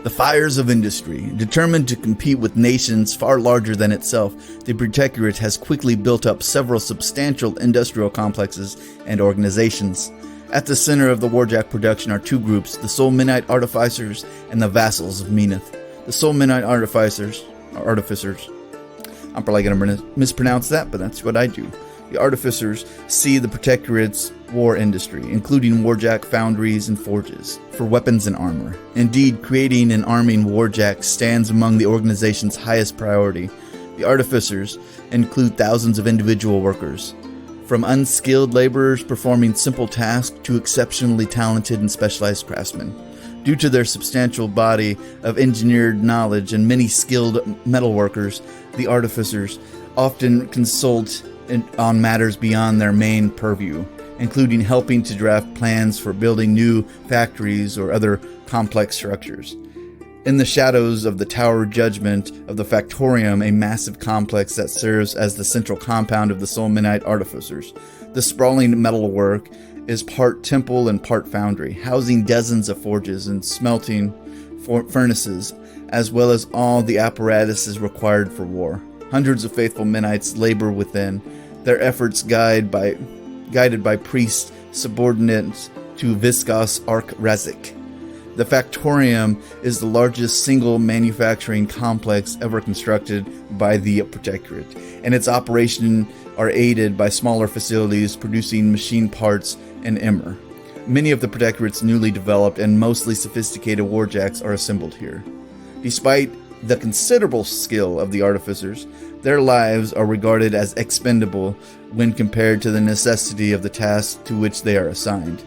The fires of industry. Determined to compete with nations far larger than itself, the Protectorate has quickly built up several substantial industrial complexes and organizations. At the center of the Warjack production are two groups, the Soul Midnight Artificers and the Vassals of Menoth. The Soul Midnight Artificers, I'm probably going to mispronounce that, but that's what I do. The Artificers see the Protectorate's war industry, including Warjack foundries and forges, for weapons and armor. Indeed, creating and arming Warjacks stands among the organization's highest priority. The Artificers include thousands of individual workers, from unskilled laborers performing simple tasks to exceptionally talented and specialized craftsmen. Due to their substantial body of engineered knowledge and many skilled metalworkers, the Artificers often consult on matters beyond their main purview, including helping to draft plans for building new factories or other complex structures. In the shadows of the Tower of Judgment of the Factorium, a massive complex that serves as the central compound of the Soul Midnight Artificers, the sprawling metalwork is part temple and part foundry, housing dozens of forges and smelting furnaces, as well as all the apparatuses required for war. Hundreds of faithful Menites labor within, their efforts guided by priests subordinate to Viscos Ark-Razik. The Factorium is the largest single manufacturing complex ever constructed by the Protectorate, and its operation are aided by smaller facilities producing machine parts and emmer. Many of the Protectorate's newly developed and mostly sophisticated warjacks are assembled here. Despite the considerable skill of the Artificers, their lives are regarded as expendable when compared to the necessity of the task to which they are assigned.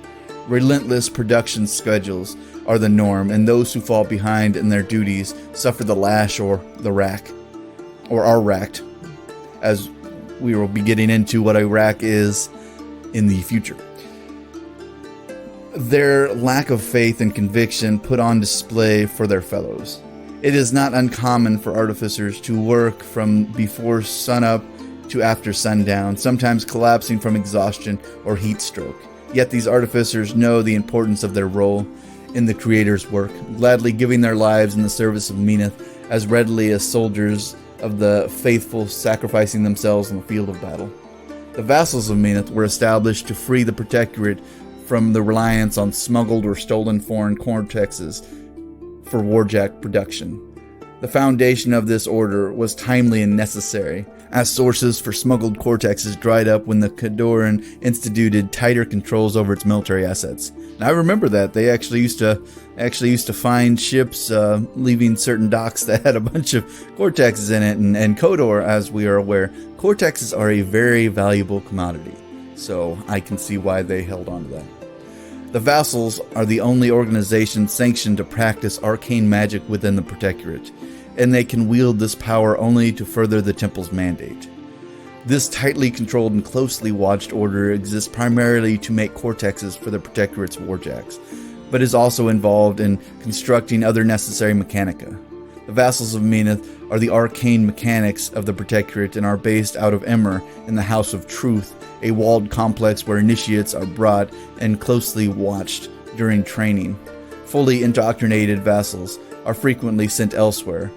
Relentless production schedules are the norm, and those who fall behind in their duties suffer the lash or the rack, or are racked, as we will be getting into what a rack is in the future. Their lack of faith and conviction put on display for their fellows. It is not uncommon for Artificers to work from before sunup to after sundown, sometimes collapsing from exhaustion or heat stroke. Yet these Artificers know the importance of their role in the Creator's work, gladly giving their lives in the service of Menoth as readily as soldiers of the faithful sacrificing themselves on the field of battle. The Vassals of Menoth were established to free the Protectorate from the reliance on smuggled or stolen foreign cortexes for Warjack production. The foundation of this order was timely and necessary, as sources for smuggled cortexes dried up when the Cadoran instituted tighter controls over its military assets. And I remember that they actually used to find ships leaving certain docks that had a bunch of cortexes in it, and Kodor, as we are aware, cortexes are a very valuable commodity. So I can see why they held on to that. The Vassals are the only organization sanctioned to practice arcane magic within the Protectorate, and they can wield this power only to further the Temple's mandate. This tightly controlled and closely watched order exists primarily to make cortexes for the Protectorate's warjacks, but is also involved in constructing other necessary mechanica. The Vassals of Menoth are the arcane mechanics of the Protectorate and are based out of Emmer in the House of Truth, a walled complex where initiates are brought and closely watched during training. Fully indoctrinated vassals are frequently sent elsewhere.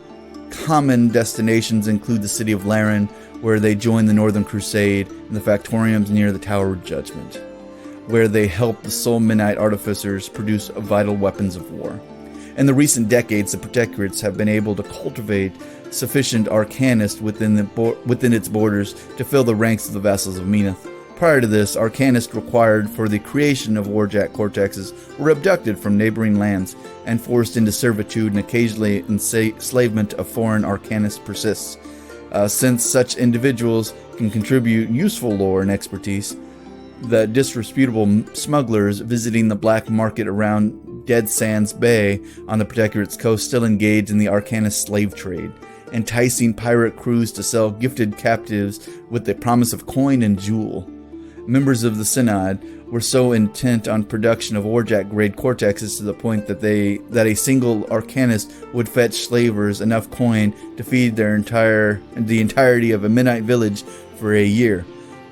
Common destinations include the city of Laren, where they join the Northern Crusade, and the Factoriums near the Tower of Judgment, where they help the Soul Midnight Artificers produce vital weapons of war. In the recent decades, the Protectorates have been able to cultivate sufficient arcanists within its borders to fill the ranks of the Vassals of Menoth. Prior to this, arcanists required for the creation of warjack cortexes were abducted from neighboring lands and forced into servitude, and occasionally enslavement of foreign arcanists persists. Since such individuals can contribute useful lore and expertise, the disreputable smugglers visiting the black market around Dead Sands Bay on the Protectorate's coast still engage in the arcanist slave trade, enticing pirate crews to sell gifted captives with the promise of coin and jewel. Members of the Synod were so intent on production of warjack-grade cortexes to the point that a single arcanist would fetch slavers enough coin to feed the entirety of a midnight village for a year.